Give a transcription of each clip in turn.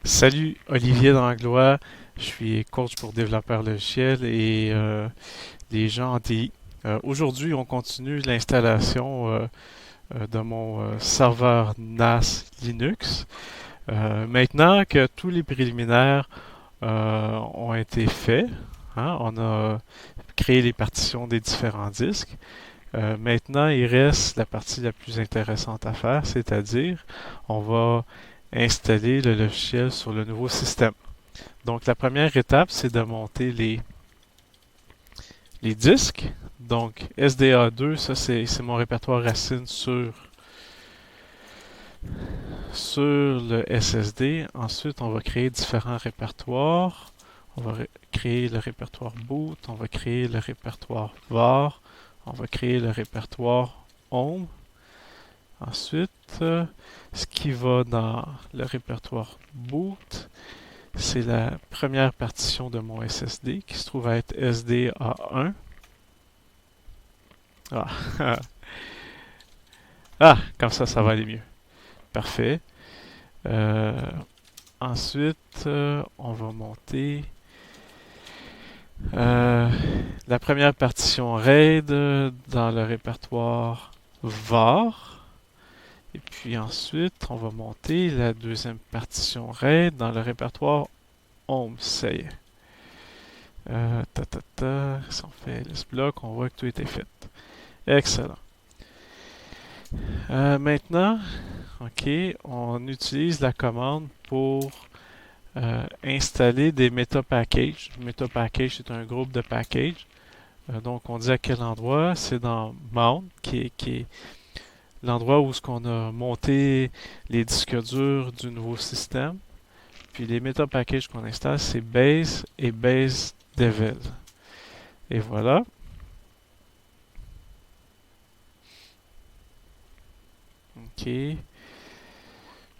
Salut, Olivier Langlois. Je suis coach pour développeurs logiciels et les gens en TI. Aujourd'hui, on continue l'installation de mon serveur NAS Linux. Maintenant que tous les préliminaires ont été faits, hein, on a créé les partitions des différents disques. Maintenant, il reste la partie la plus intéressante à faire, c'est-à-dire on va installer le logiciel sur le nouveau système. Donc, la première étape, c'est de monter les disques. Donc, SDA2, ça, c'est mon répertoire racine sur le SSD. Ensuite, on va créer différents répertoires. On va créer le répertoire boot, on va créer le répertoire var, on va créer le répertoire home. Ensuite, ce qui va dans le répertoire boot, c'est la première partition de mon SSD qui se trouve à être SDA1. Ah, ah, comme ça va aller mieux. Parfait. Euh, Ensuite, on va monter euh, la première partition RAID dans le répertoire var. Et puis ensuite, on va monter la deuxième partition RAID dans le répertoire home. Ça y est. Si on fait ce bloc, on voit que tout était fait. Excellent. Maintenant, OK, on utilise la commande pour installer des meta packages. Meta package, c'est un groupe de packages. Donc, on dit à quel endroit. C'est dans Mount, qui est l'endroit où ce qu'on a monté les disques durs du nouveau système. Puis les meta packages qu'on installe, c'est base et base devel. Et voilà. OK.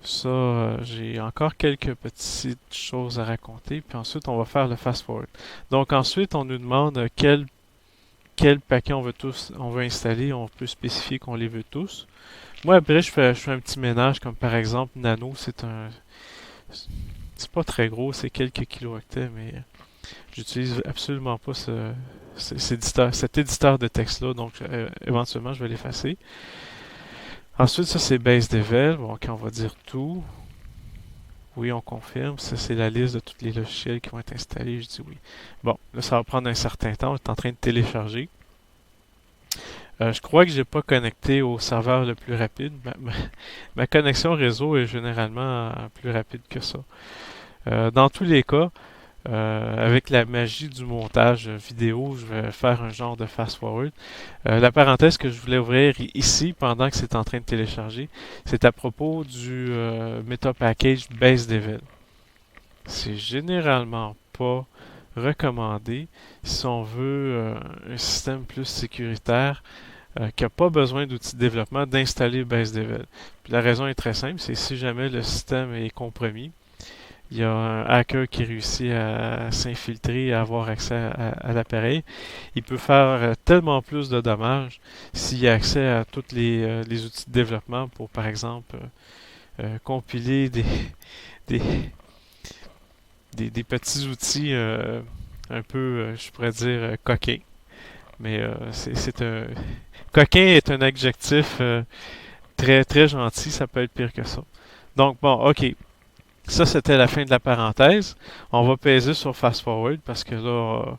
Ça, j'ai encore quelques petites choses à raconter, puis ensuite on va faire le fast forward. Donc ensuite, on nous demande quel paquet on veut installer, on peut spécifier qu'on les veut tous. Moi après, je fais un petit ménage, comme par exemple Nano, c'est pas très gros, c'est quelques kilooctets, mais j'utilise absolument pas cet éditeur de texte-là, donc éventuellement je vais l'effacer. Ensuite, ça c'est base devel, bon, ok, on va dire tout. Oui, on confirme. Ça, c'est la liste de tous les logiciels qui vont être installés. Je dis oui. Bon, là, ça va prendre un certain temps. On est en train de télécharger. Je crois que j'ai pas connecté au serveur le plus rapide. Ma connexion réseau est généralement plus rapide que ça. Dans tous les cas, avec la magie du montage vidéo, je vais faire un genre de fast-forward. La parenthèse que je voulais ouvrir ici pendant que c'est en train de télécharger, c'est à propos du Meta Package Base Devel. C'est généralement pas recommandé si on veut un système plus sécuritaire qui n'a pas besoin d'outils de développement d'installer BaseDevel. Puis la raison est très simple, c'est si jamais le système est compromis, il y a un hacker qui réussit à s'infiltrer et à avoir accès à l'appareil. Il peut faire tellement plus de dommages s'il y a accès à tous les outils de développement pour, par exemple, compiler des, des petits outils un peu, je pourrais dire, coquins. Mais c'est un... Coquin est un adjectif très, très gentil, ça peut être pire que ça. Donc, bon, ok. Ça, c'était la fin de la parenthèse. On va peser sur Fast Forward parce que là,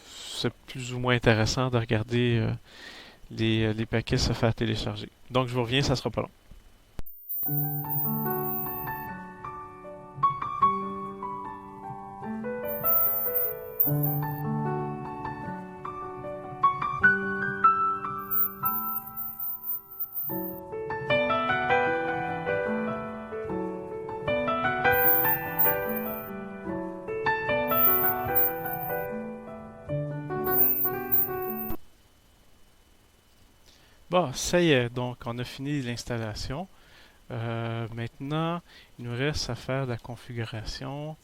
c'est plus ou moins intéressant de regarder les paquets se faire télécharger. Donc, je vous reviens, ça sera pas long. Bon, ça y est, donc on a fini l'installation. Maintenant, il nous reste à faire la configuration.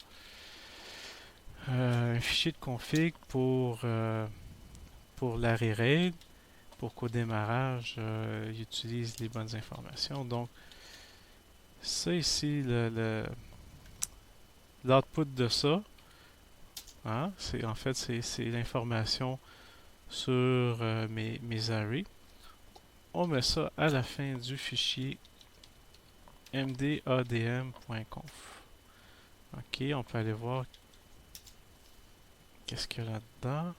Un fichier de config pour l'arrêt RAID, pour qu'au démarrage, il utilise les bonnes informations. Donc, Ça ici, l'output de ça, hein, en fait c'est l'information sur mes arrays. On met ça à la fin du fichier mdadm.conf. Ok, on peut aller voir qu'est-ce qu'il y a là-dedans.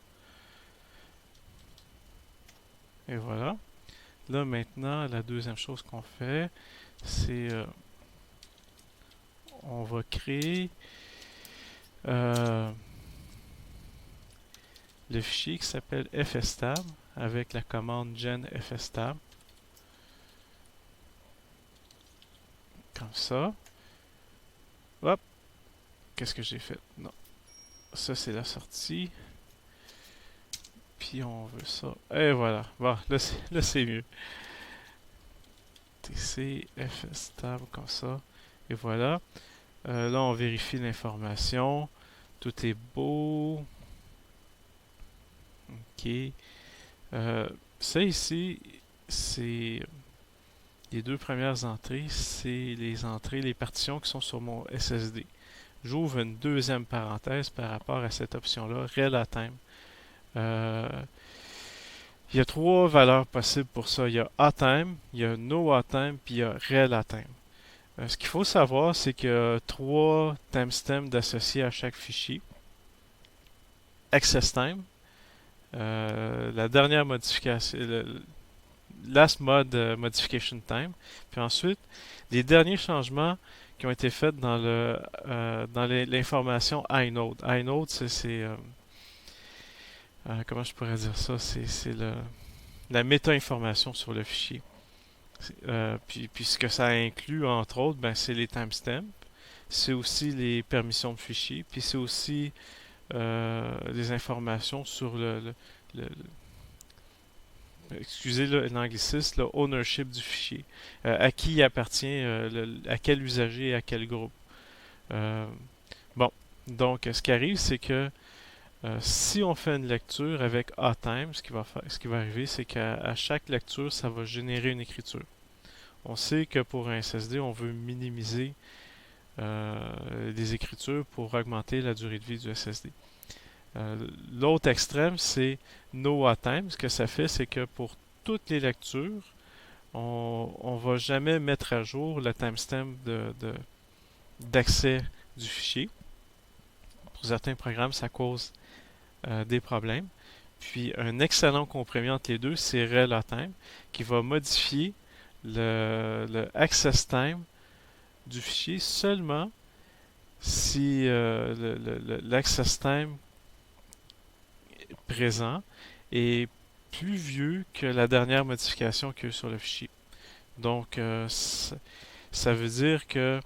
Et voilà. Là maintenant, la deuxième chose qu'on fait, c'est on va créer le fichier qui s'appelle fstab avec la commande gen fstab. Comme ça. Hop. Qu'est-ce que j'ai fait? Non. Ça, c'est la sortie. Puis on veut ça. Et voilà. Bon, là c'est mieux. TC fstab comme ça. Et voilà. Là, on vérifie l'information. Tout est beau. OK. Ça ici, c'est les deux premières entrées, c'est les partitions qui sont sur mon SSD. J'ouvre une deuxième parenthèse par rapport à cette option-là, real-time. Il y a trois valeurs possibles pour ça. Il y a ATime, il y a NoAtime, puis il y a real-time. Ce qu'il faut savoir, c'est qu'il y a trois timestamps d'associer à chaque fichier. Access time, la dernière modification, last mode modification time, puis ensuite les derniers changements qui ont été faits dans l'information inode. Inode, c'est comment je pourrais dire ça, c'est la méta-information sur le fichier. Puis ce que ça inclut entre autres, ben, c'est les timestamps, c'est aussi les permissions de fichier, puis c'est aussi des informations sur excusez l'anglicisme, le ownership du fichier. À qui il appartient, à quel usager et à quel groupe. Euh, bon, donc ce qui arrive, c'est que si on fait une lecture avec ATime, ce qui va arriver, c'est qu'à chaque lecture, ça va générer une écriture. On sait que pour un SSD, on veut minimiser les écritures pour augmenter la durée de vie du SSD. L'autre extrême, c'est NoAtime. Ce que ça fait, c'est que pour toutes les lectures, on va jamais mettre à jour le timestamp d'accès du fichier. Pour certains programmes, ça cause des problèmes. Puis un excellent compromis entre les deux, c'est real-time, qui va modifier le access time du fichier seulement si l'access time présent est plus vieux que la dernière modification qu'il y a eu sur le fichier. Donc, ça veut dire que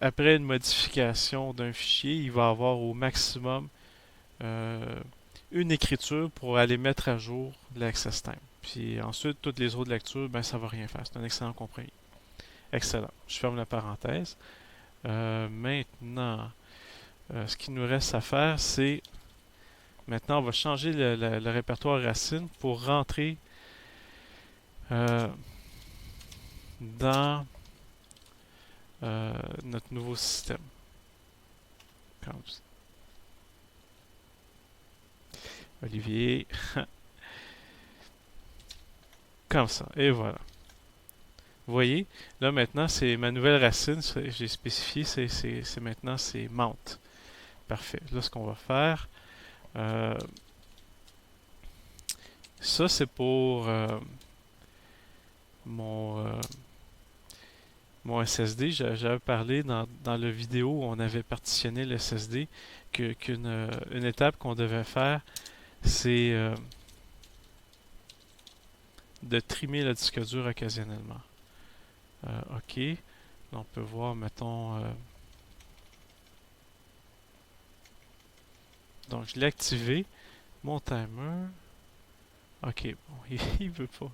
après une modification d'un fichier, il va avoir au maximum une écriture pour aller mettre à jour l'access time. Puis ensuite, toutes les autres lectures, ben, ça va rien faire. C'est un excellent compromis. Excellent. Je ferme la parenthèse. Maintenant, ce qu'il nous reste à faire, c'est maintenant, on va changer le répertoire racine pour rentrer dans notre nouveau système. Olivier. Comme ça. Et voilà. Vous voyez, là maintenant, c'est ma nouvelle racine. J'ai spécifié, c'est maintenant, c'est mount. Parfait. Là, ce qu'on va faire, ça, c'est pour mon SSD. J'avais parlé dans la vidéo où on avait partitionné le SSD qu'une une étape qu'on devait faire, c'est de trimer le disque dur occasionnellement. OK. Là, on peut voir, mettons... donc, je l'ai activé. Mon timer... OK, bon, il veut pas.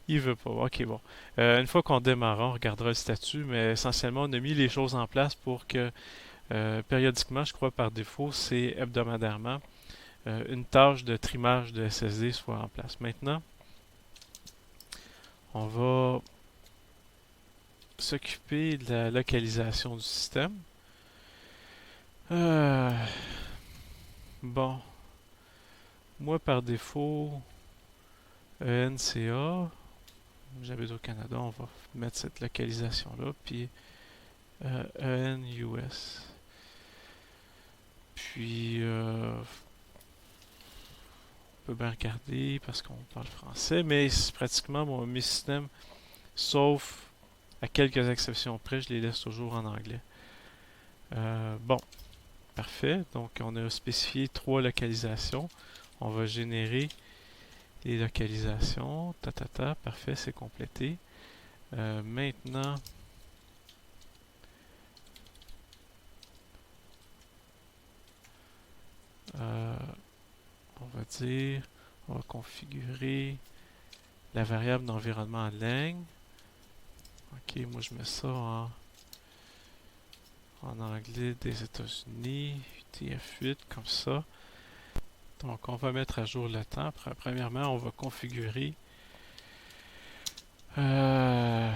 Il veut pas. OK, bon. Une fois qu'on démarrera, on regardera le statut, mais essentiellement, on a mis les choses en place pour que périodiquement, je crois par défaut, c'est hebdomadairement, une tâche de trimage de SSD soit en place. Maintenant, on va s'occuper de la localisation du système. Euh, bon, moi par défaut, ENCA, j'habite au Canada, on va mettre cette localisation-là, puis ENUS. Puis, on peut bien regarder parce qu'on parle français, mais c'est pratiquement mes systèmes, sauf à quelques exceptions près, je les laisse toujours en anglais. Bon, parfait. Donc, on a spécifié 3 localisations. On va générer les localisations. Parfait, c'est complété. Maintenant, on va dire, on va configurer la variable d'environnement en ligne. Ok, moi je mets ça en anglais des États-Unis, UTF-8, comme ça. Donc on va mettre à jour le temps. Premièrement, on va configurer la,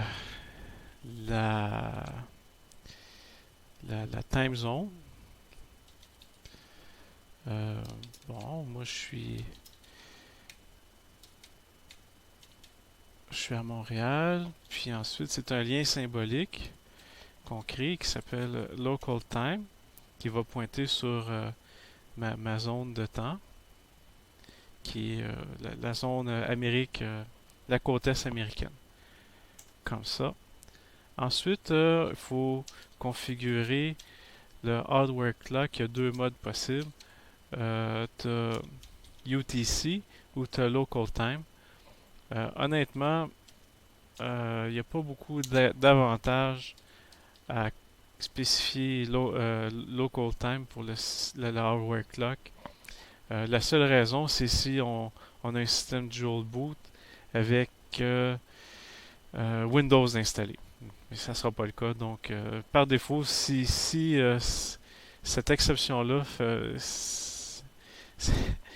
la time zone. Bon, moi je suis à Montréal, puis ensuite c'est un lien symbolique qu'on crée qui s'appelle Local Time, qui va pointer sur ma zone de temps, qui est la zone Amérique, la côte est américaine. Comme ça. Ensuite, il faut configurer le hardware clock. Il y a 2 modes possibles. Tu as UTC ou tu as Local Time. Honnêtement, il n'y a pas beaucoup d'avantages à spécifier Local Time pour le hardware clock. La seule raison, c'est si on a un système dual boot avec Windows installé. Mais ça ne sera pas le cas. Donc, par défaut, si cette exception-là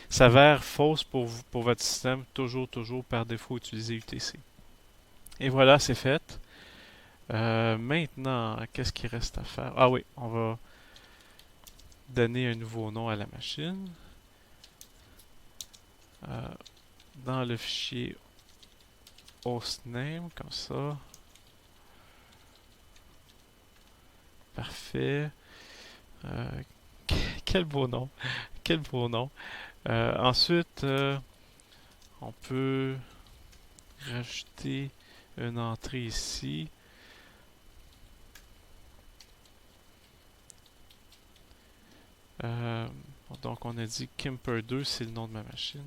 s'avère fausse pour votre système, toujours, par défaut, utilisez UTC. Et voilà, c'est fait. Maintenant, qu'est-ce qu'il reste à faire? Ah oui, on va donner un nouveau nom à la machine. Dans le fichier hostname, comme ça. Parfait. Quel beau nom. Quel beau nom. Ensuite, on peut rajouter une entrée ici. Donc, on a dit Kimper 2, c'est le nom de ma machine.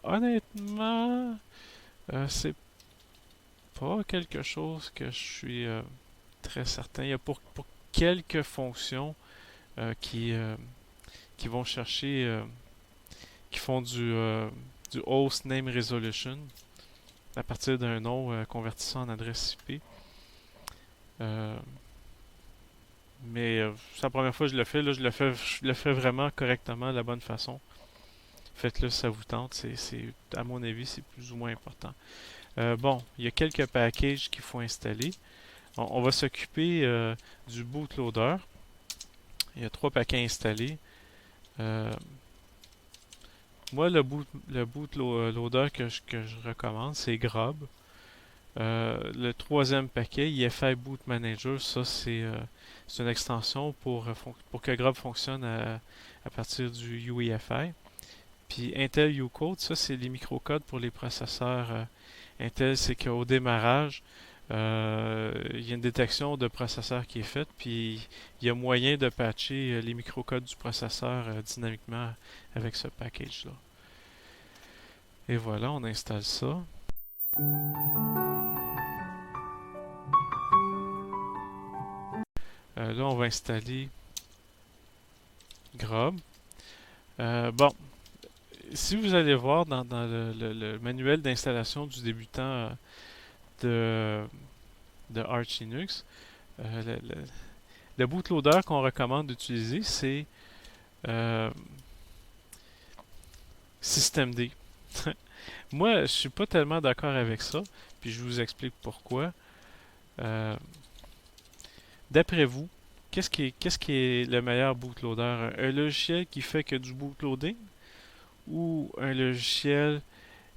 Honnêtement, c'est pas quelque chose que je suis très certain. Il y a pour quelques fonctions qui vont chercher, qui font du host name resolution à partir d'un nom convertissant en adresse IP. Mais c'est la première fois que je le fais. Là, je le fais vraiment correctement, de la bonne façon. Faites-le si ça vous tente. À mon avis, c'est plus ou moins important. Bon, il y a quelques packages qu'il faut installer. On va s'occuper du bootloader. Il y a 3 paquets installés. Moi, le bootloader que je recommande, c'est Grob. Le 3e paquet, EFI Boot Manager, ça c'est une extension pour que Grob fonctionne à partir du UEFI. Puis Intel Ucode, ça c'est les microcodes pour les processeurs Intel, c'est qu'au démarrage, il y a une détection de processeur qui est faite, puis il y a moyen de patcher les microcodes du processeur dynamiquement avec ce package-là. Et voilà, on installe ça. Là, on va installer Grob. Bon, si vous allez voir dans le manuel d'installation du débutant de Arch Linux, le bootloader qu'on recommande d'utiliser, c'est systemd. Moi, je suis pas tellement d'accord avec ça, puis je vous explique pourquoi. Euh, D'après vous, qu'est-ce qui est le meilleur bootloader? Un logiciel qui fait que du bootloading ou un logiciel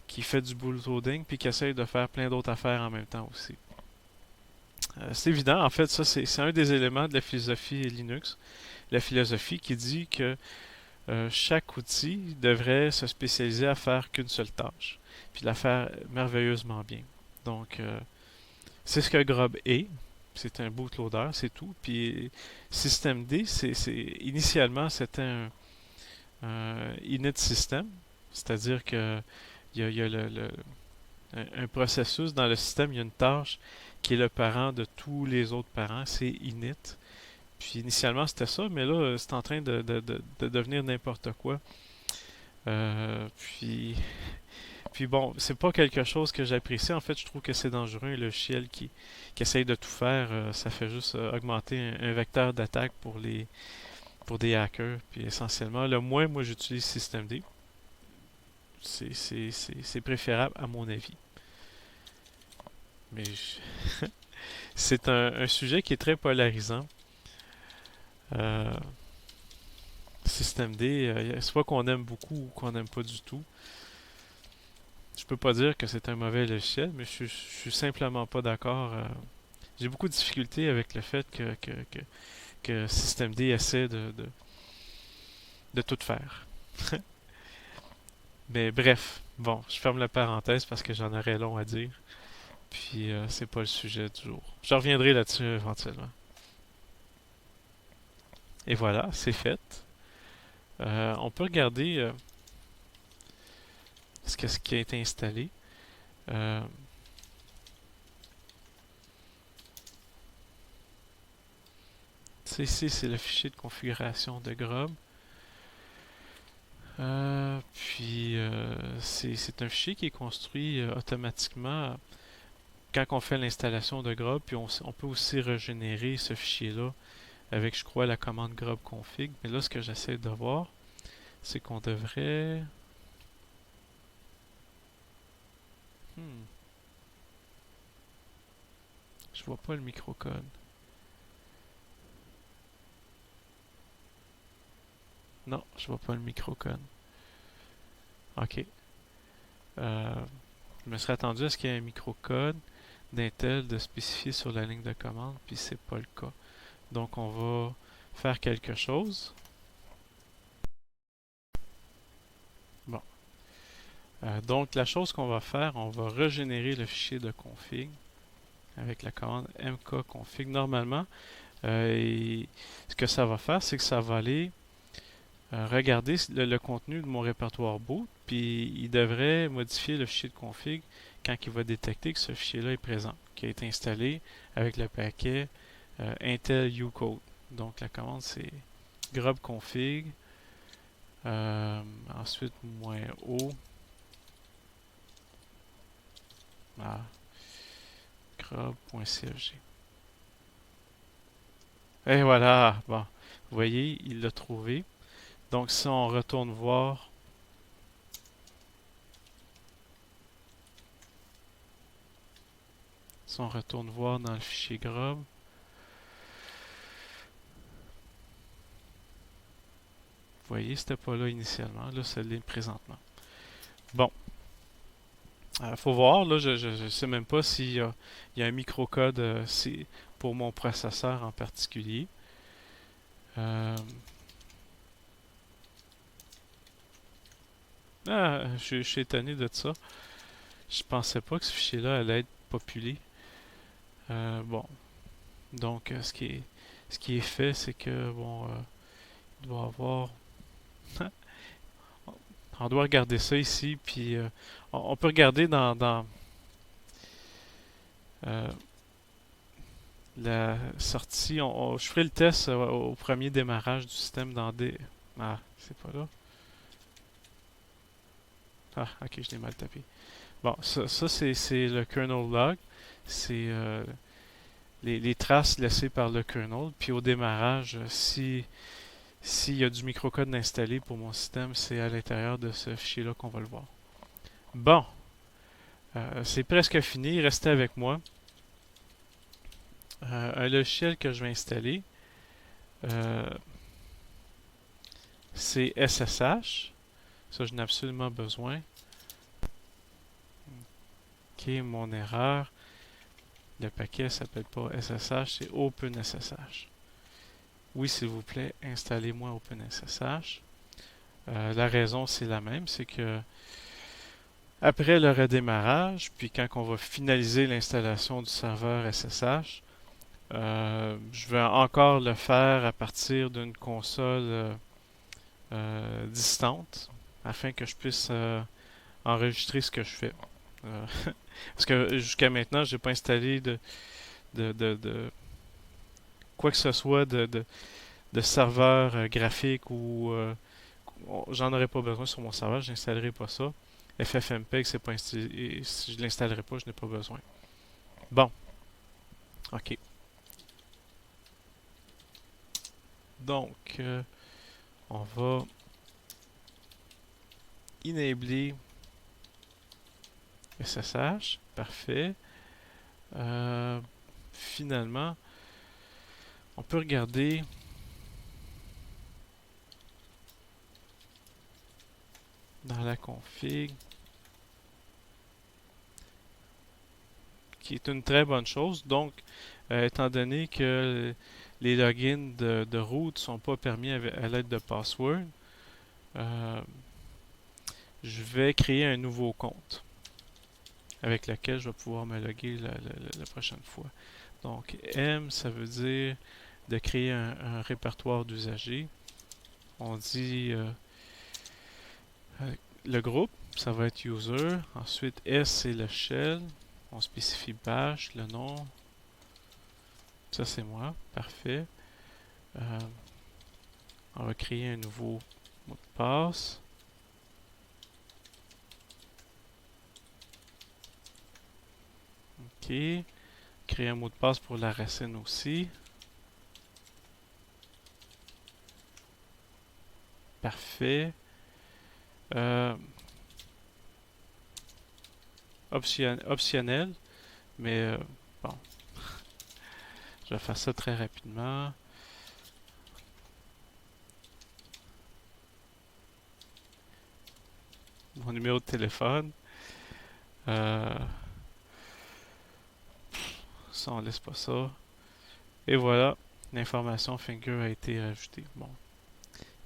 qui fait du bootloading puis qui essaye de faire plein d'autres affaires en même temps aussi? C'est évident, en fait, ça c'est un des éléments de la philosophie Linux. La philosophie qui dit que chaque outil devrait se spécialiser à faire qu'une seule tâche, puis la faire merveilleusement bien. Donc, c'est ce que Grub est. C'est un bootloader, c'est tout. Puis systemd, initialement, c'était un init system, c'est-à-dire que il y a un processus dans le système, il y a une tâche qui est le parent de tous les autres parents, c'est init. Puis initialement c'était ça, mais là c'est en train de devenir n'importe quoi. Euh, puis, puis bon, c'est pas quelque chose que j'apprécie. En fait, je trouve que c'est dangereux un logiciel qui essaye de tout faire. Ça fait juste augmenter un vecteur d'attaque pour des hackers. Puis essentiellement, le moins moi j'utilise systemd. C'est préférable à mon avis. Mais c'est un sujet qui est très polarisant. Euh, systemd, soit qu'on aime beaucoup ou qu'on n'aime pas du tout. Je peux pas dire que c'est un mauvais logiciel, mais je suis simplement pas d'accord. J'ai beaucoup de difficultés avec le fait que systemd essaie de tout faire. Mais bref, bon, je ferme la parenthèse parce que j'en aurais long à dire. Puis c'est pas le sujet du jour. Je reviendrai là-dessus éventuellement. Et voilà, c'est fait. On peut regarder ce qui a été installé. Euh, Ici, c'est le fichier de configuration de Grub. C'est un fichier qui est construit automatiquement quand on fait l'installation de Grub. Puis on peut aussi régénérer ce fichier-là avec, je crois, la commande grub config. Mais là, ce que j'essaie de voir, c'est qu'on devrait... Hmm, je vois pas le microcode. Non, je vois pas le microcode. Ok. Euh, je me serais attendu à ce qu'il y ait un microcode d'Intel de spécifier sur la ligne de commande, puis c'est pas le cas. Donc on va faire quelque chose. Bon. Donc la chose qu'on va faire, on va régénérer le fichier de config avec la commande mkconfig. Normalement, ce que ça va faire, c'est que ça va aller regarder le contenu de mon répertoire boot, puis il devrait modifier le fichier de config quand il va détecter que ce fichier-là est présent, qui a été installé avec le paquet Intel Ucode. Donc la commande c'est grub config, ensuite -o, grub.cfg. Et voilà, bon, vous voyez, il l'a trouvé. Donc si on retourne voir, dans le fichier grub, vous voyez, c'était pas là initialement, là ça l'est présentement. Bon, faut voir, là, je sais même pas s'il y a un microcode pour mon processeur en particulier. Euh, je suis étonné de ça. Je pensais pas que ce fichier-là allait être populé. Bon, donc ce qui est fait, c'est que bon, il doit avoir, on doit regarder ça ici, puis on peut regarder dans euh, la sortie. Je ferai le test au premier démarrage du système dans des. Ah, c'est pas là. Ah, ok, je l'ai mal tapé. Bon, ça c'est le kernel log. C'est les traces laissées par le kernel. Puis au démarrage, si s'il y a du microcode installé pour mon système, c'est à l'intérieur de ce fichier-là qu'on va le voir. Bon, c'est presque fini. Restez avec moi. Un logiciel que je vais installer, euh, c'est SSH. Ça, je n'ai absolument besoin. Ok, mon erreur. Le paquet ne s'appelle pas SSH, c'est OpenSSH. Oui, s'il vous plaît, installez-moi OpenSSH. La raison, c'est la même, c'est que après le redémarrage, puis quand on va finaliser l'installation du serveur SSH, je vais encore le faire à partir d'une console distante afin que je puisse enregistrer ce que je fais. Euh, parce que jusqu'à maintenant, j'ai pas installé de quoi que ce soit de serveur graphique ou j'en aurais pas besoin sur mon serveur, je n'installerai pas ça. FFmpeg, c'est pas installé, si je l'installerai pas, je n'ai pas besoin. Bon, ok. Donc, on va enabler SSH. Parfait. Euh, Finalement, on peut regarder dans la config, qui est une très bonne chose. Donc, étant donné que les logins de root ne sont pas permis à l'aide de password, euh, je vais créer un nouveau compte avec lequel je vais pouvoir me loguer la prochaine fois. Donc, M, ça veut dire de créer un répertoire d'usagers. On dit le groupe, ça va être user. Ensuite, S, c'est le shell. On spécifie bash, le nom. Ça, c'est moi. Parfait. Euh, on va créer un nouveau mot de passe. OK. Créer un mot de passe pour la racine aussi. Parfait. Euh, Optionnel, mais bon, je vais faire ça très rapidement. Mon numéro de téléphone. Euh, Ça, on laisse pas ça. Et voilà, l'information Finger a été rajoutée. Bon,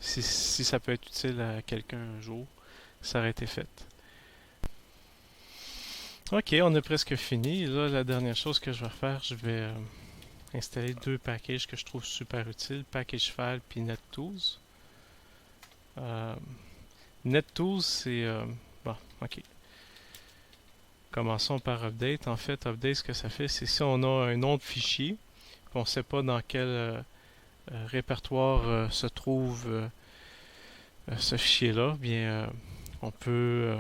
si ça peut être utile à quelqu'un un jour, ça aurait été fait. Ok, on a presque fini. Là, la dernière chose que je vais faire, je vais installer deux packages que je trouve super utiles, Packagefile puis NetTools. Euh, NetTools, c'est... bon, ok. Commençons par Update. En fait, Update, ce que ça fait, c'est si on a un nom de fichier, puis on ne sait pas dans quel répertoire se trouve ce fichier-là, bien, on peut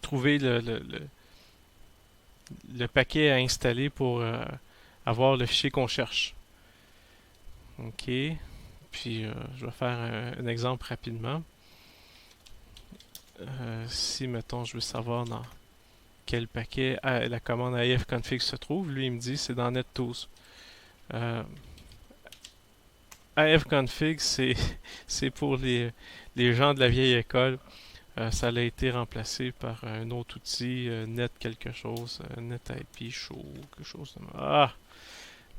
trouver le paquet à installer pour avoir le fichier qu'on cherche. OK. Puis, je vais faire un exemple rapidement. Si, mettons, je veux savoir dans quel paquet la commande ifconfig se trouve, lui, il me dit c'est dans NetTools. ifconfig, c'est pour les gens de la vieille école. Ça a été remplacé par un autre outil, net quelque chose, NetIP Show, quelque chose de... Ah!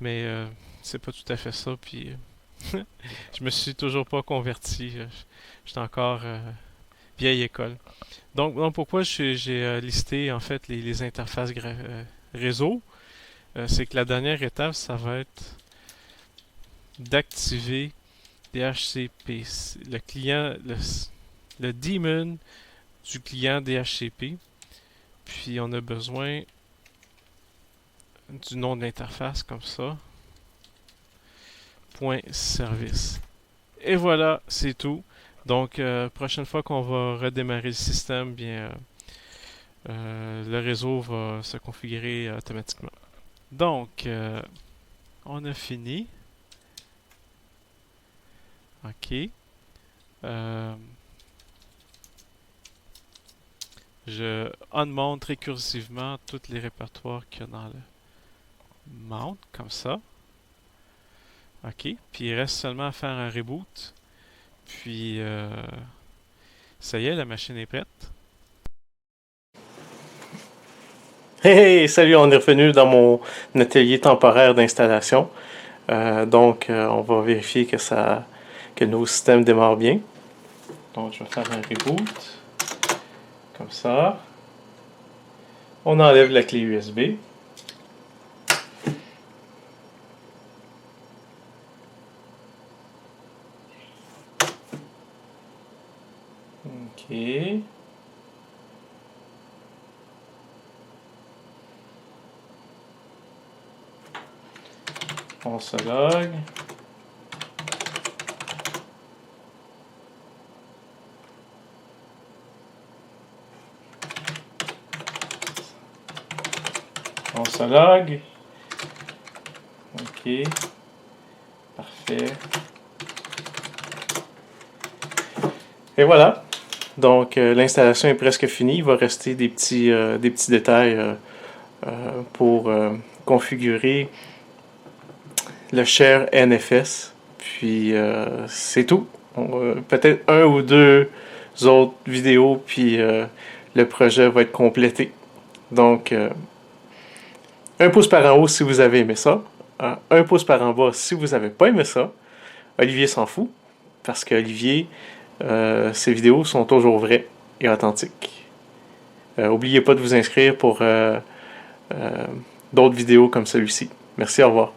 Mais c'est pas tout à fait ça, puis je me suis toujours pas converti. J'étais encore vieille école. Donc pourquoi j'ai listé en fait les interfaces réseau, c'est que la dernière étape, ça va être d'activer DHCP, le client, le daemon du client DHCP. Puis on a besoin du nom de l'interface comme ça. Point service. Et voilà, c'est tout. Donc, prochaine fois qu'on va redémarrer le système, bien, le réseau va se configurer automatiquement. Donc, on a fini. OK. Euh, je unmonte récursivement tous les répertoires qu'il y a dans le mount, comme ça. OK. Puis il reste seulement à faire un reboot. Puis, ça y est, la machine est prête. Hey, salut, on est revenu dans mon atelier temporaire d'installation. On va vérifier que nos systèmes démarrent bien. Donc, je vais faire un reboot. Comme ça. On enlève la clé USB. OK. On se log. On se log. OK. Parfait. Et voilà. Donc, l'installation est presque finie. Il va rester des petits détails pour configurer le share NFS. Puis, c'est tout. Peut-être un ou deux autres vidéos, puis le projet va être complété. Donc, un pouce par en haut si vous avez aimé ça. Un pouce par en bas si vous n'avez pas aimé ça. Olivier s'en fout, parce qu'Olivier, ses vidéos sont toujours vraies et authentiques. N'oubliez pas de vous inscrire pour d'autres vidéos comme celui-ci. Merci, au revoir.